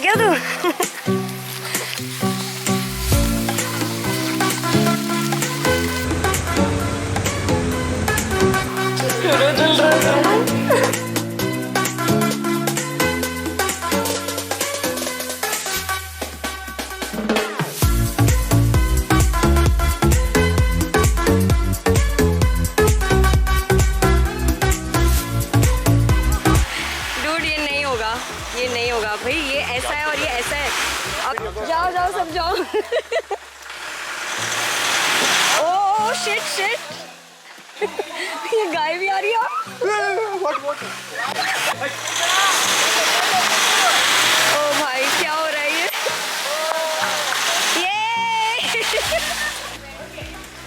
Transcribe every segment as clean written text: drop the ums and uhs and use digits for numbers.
क्या तू? ये नहीं होगा भाई, ये ऐसा है और ये ऐसा है। अब जाओ जाओ सब जाओ। ओह शिट शिट, ये गाय भी आ रही है। ओ भाई क्या हो रहा है ये?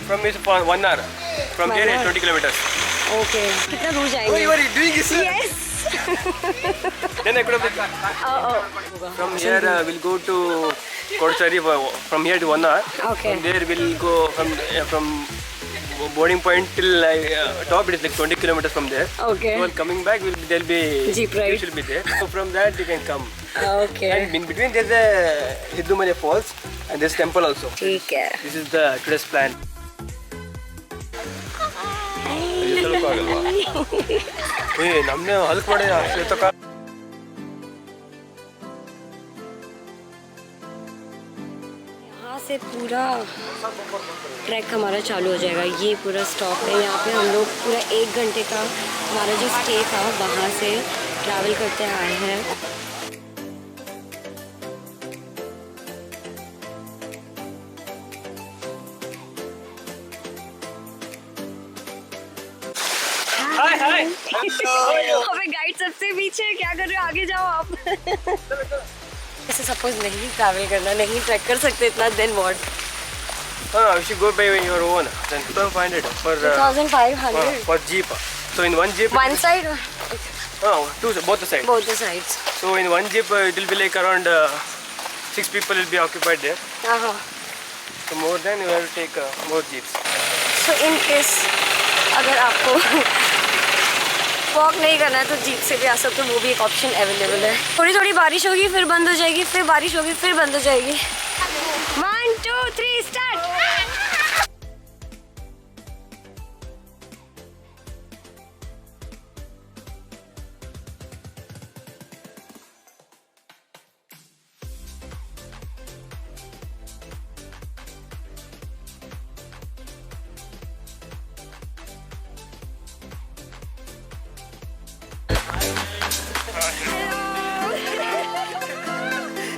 From is 1 hour. From here is 20 kilometers. Okay, कितना दूर जाएंगे? What are you doing this? Yes. Then I could have. From here we'll go to Kodachadri. From here to 1 hour. Okay. From there we'll go from boarding point till top. It is like 20 kilometers from there. Okay. So while coming back, there'll be jeep ride. Will be there. So from that you can come. Okay. And in between there's a Hindlumane Waterfalls and there's temple also. ठीक है. This is the today's plan. ओए नमने Hulk पड़े यार तो का यहाँ से पूरा ट्रैक हमारा चालू हो जाएगा। ये पूरा स्टॉप है, यहाँ पे हम लोग पूरा 1 घंटे का हमारा जो स्टे था वहाँ से ट्रैवल करते आए हैं। हाय हाय हमें गाइड सबसे पीछे, क्या कर रहे हो? आगे जाओ आप। ऐसे सपोज नहीं ट्रैवल करना, नहीं ट्रैक कर सकते इतना, then what? if you go by your own then 2500 for 2500 for jeep. So in one jeep one side, both the sides. both the sides. So in one jeep it will be like around 6 people will be occupied there. So more than you have to take more jeeps. So in case अगर आपको walk नहीं करना है तो jeep से भी आ सकते हो, वो भी एक ऑप्शन अवेलेबल है। थोड़ी थोड़ी बारिश होगी, फिर बंद हो जाएगी, फिर बारिश होगी, फिर बंद हो जाएगी। 1 2 3 स्टार्ट।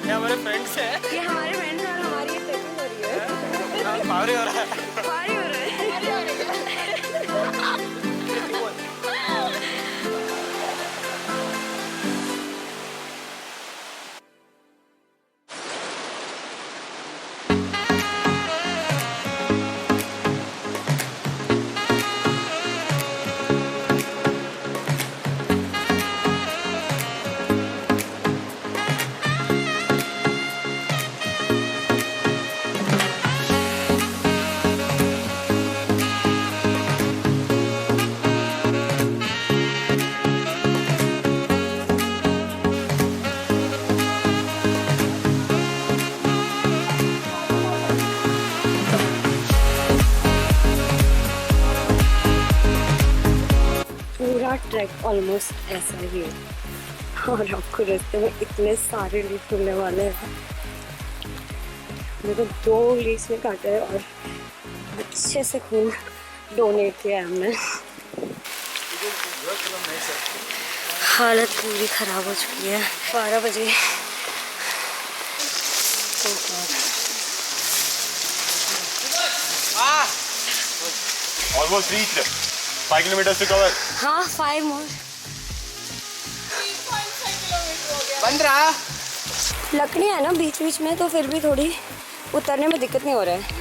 ये हमारे फ्रेंड्स हैं। ये हमारे फ्रेंड्स और हमारी ट्रेकिंग हो रही है। पारी हो रहा है। पारी हो रहा है। ट्रैक ऑलमोस्ट ऐसा ही है और आपको रास्ते में इतने सारे लीफ मिलने वाले हैं। मेरे को 2 लीफ में काटा है और अच्छे से खून डोनेट किया है हमने। हालत पूरी ख़राब हो चुकी है। 12 बजे Almost reached. 5 kilometers to cover. हाँ 5 more. 15 लकड़ियाँ है ना बीच बीच में, तो फिर भी थोड़ी उतरने में दिक्कत नहीं हो रहा है।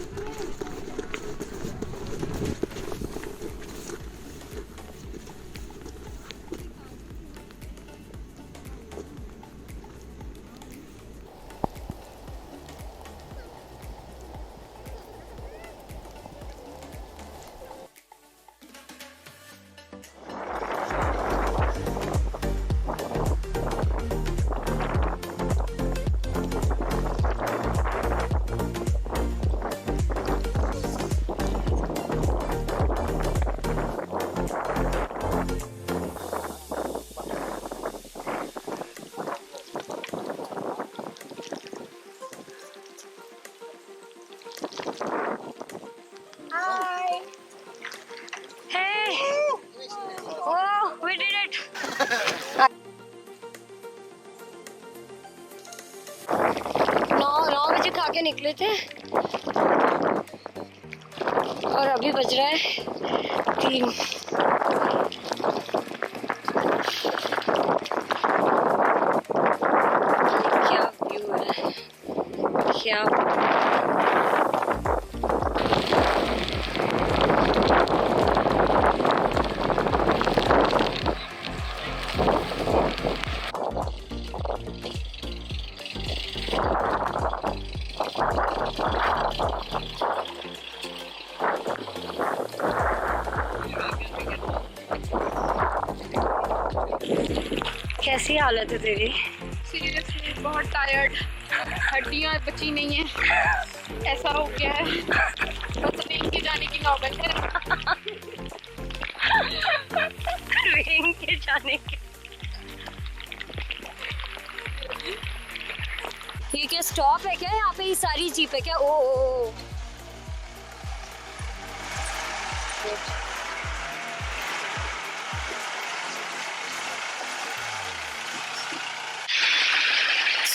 निकले थे और अभी बज रहा है 3। क्या व्यू है, क्या कैसी हालत है तेरी? सीरियसली बहुत टायर्ड, हड्डियां बची नहीं है, ऐसा हो गया है, बस ट्रेन के जाने की नौबत है। ट्रेन के जाने के ये क्या स्टॉप है क्या? यहाँ पे ये सारी जीप है क्या? ओ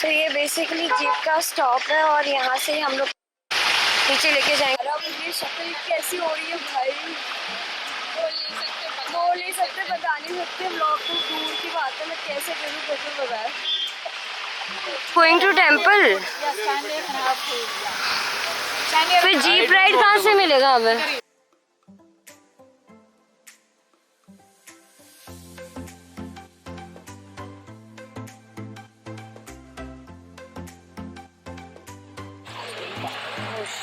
तो ये बेसिकली जीप का स्टॉप है और यहाँ से हम लोग नीचे लेके जाएंगे। अब ये शक्ल कैसी हो रही है भाई, बोल नहीं सकते, बता नहीं सकते। ब्लॉग तो दूर की बात है, मैं कैसे करूँ फोटो वगैरह। गोइंग टू टेम्पल, फिर जीप राइड कहाँ से मिलेगा हमें?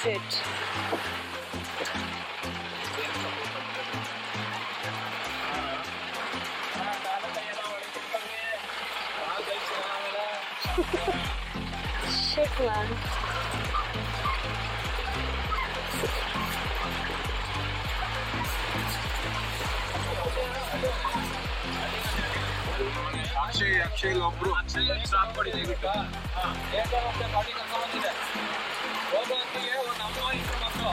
Shit. Shit, man. Akshay लोब्रो Akshay साफ पड़ी देगी का हां एक बार अपने गाड़ी का काम है वो बात है वो नाम वाली समझो।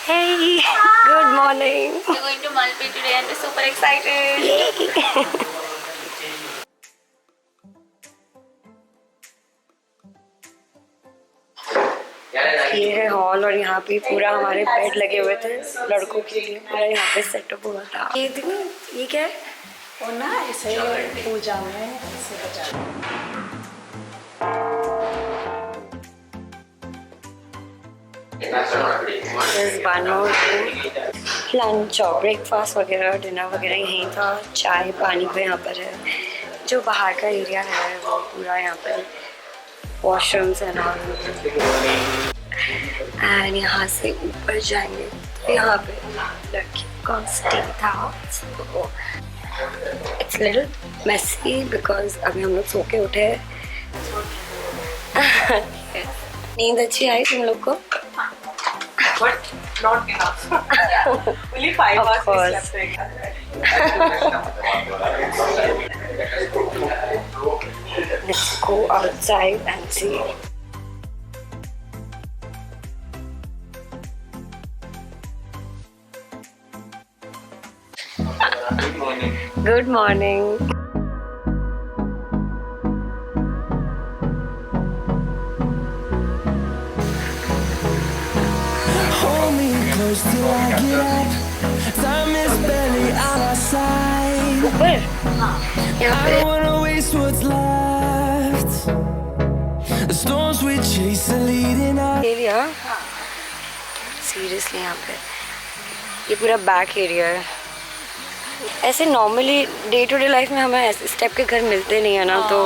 Hey, good morning. We're going to Malpe today and we're super excited. ये है हॉल और यहाँ पे पूरा हमारे बेड लगे हुए थे लड़कों के लिए, पूरा यहाँ पे सेटअप हुआ था। ये क्या है? और ना ऐसे पूजा में ऐसे बजा लंच और ब्रेकफास्ट वगैरह डिनर वगैरह यहीं था। चाय पानी भी यहाँ पर है। जो बाहर का एरिया है वो पूरा यहाँ पर वॉशरूम्स एंड यहाँ से ऊपर जाएंगे तो यहाँ पे लड़कियों का स्टे था। इट्स लिटिल मेसी बिकॉज अभी हम लोग सो के उठे। नींद अच्छी आई तुम लोग को? But not enough. Only 5 hours we slept. Let's go outside and see. Good morning. Good morning. Hold me close till I get up. Time is barely on our side. ऊपर यहाँ I पे don't wanna waste what's left. The storms we chase are leading us. Area seriously यहाँ पे ये पूरा back area है। ऐसे normally day to day life में हमें ऐसे स्टेप के घर मिलते नहीं है ना, तो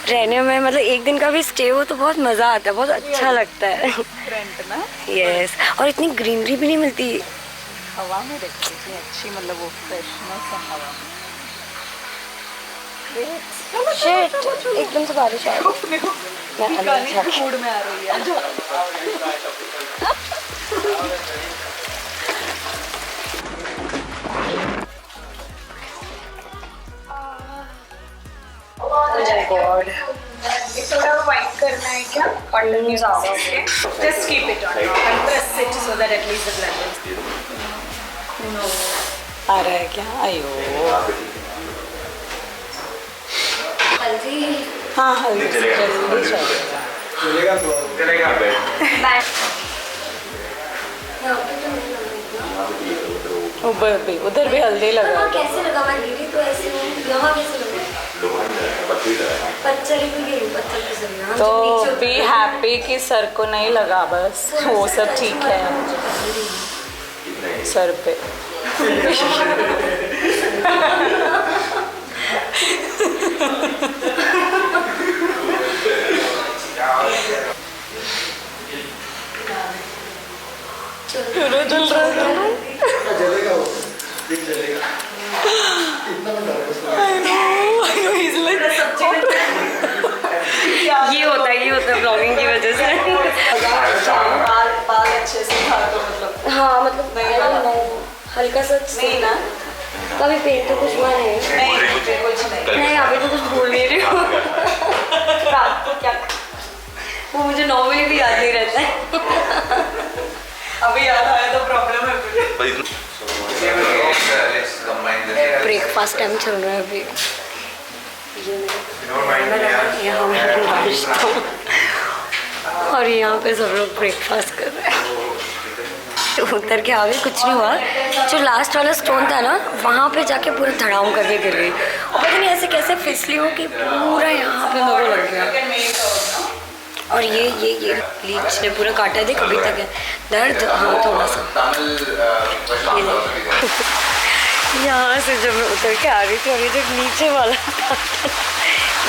रहने में मतलब एक दिन का भी स्टे हो तो बहुत मज़ा आता है, बहुत अच्छा लगता है। Rent ना यस, और इतनी ग्रीनरी भी नहीं मिलती। हवा में देखो कितनी अच्छी, मतलब वो फ्रेशनेस है हवा में। शिट, एकदम से बारिश आ गई। मैं अंदर जाके मूड में आ रही है। Oh my God. थोड़ा वाइट करना है क्या? कॉटन के ज़्यादा। Just keep it on top and press it so that at least the blend is. आ रहा है क्या? आयो हल्दी। हाँ हल्दी से जल्दी चलेगा। चलेगा उधर भी हल्दी लगा। कैसे लगा? मैं गिरी तो ऐसे यहाँ कैसे लगा? पत्थर ही गिरी, पत्थर कैसे लगा? तो बी हैप्पी कि सर को नहीं लगा, बस वो सब ठीक है सर पे। चलो चल रहा है। ये होता है ब्लॉगिंग की वजह से। बाल अच्छे से था तो मतलब हाँ मतलब हल्का सा नहीं ना, कभी पेन तो कुछ हुआ नहीं। नहीं अभी तो कुछ भूल नहीं रही हूँ। रात को क्या वो मुझे नॉर्मली भी याद नहीं रहता है। अभी याद आया तो प्रॉब्लम है। ब्रेकफास्ट टाइम चल रहा है अभी। यहाँ मैं नाश्ता हूँ और यहाँ पे सब लोग ब्रेकफास्ट कर रहे हैं। उतर के आगे कुछ नहीं हुआ, जो लास्ट वाला स्टोन था ना वहाँ पे जाके पूरा धड़ाम करके गिर गई और पता नहीं ऐसे कैसे फिसली हो कि पूरा यहाँ पे मेरे को लग गया। और ये लीच ने पूरा काटा देख अभी तक है दर्द। हाँ थोड़ा सा यहाँ से जब मैं उतर के आ रही थी और ये जो नीचे वाला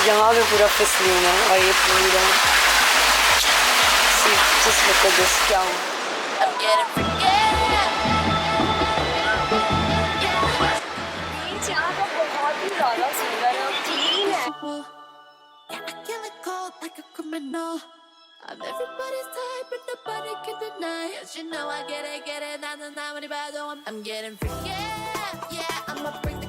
यहाँ पे पूरा फिसली हूँ मैं। और ये पूरा just look at this down. I'm everybody's type, but nobody can deny. Yes, you know I get it, I'm getting freaky, yeah, I'ma bring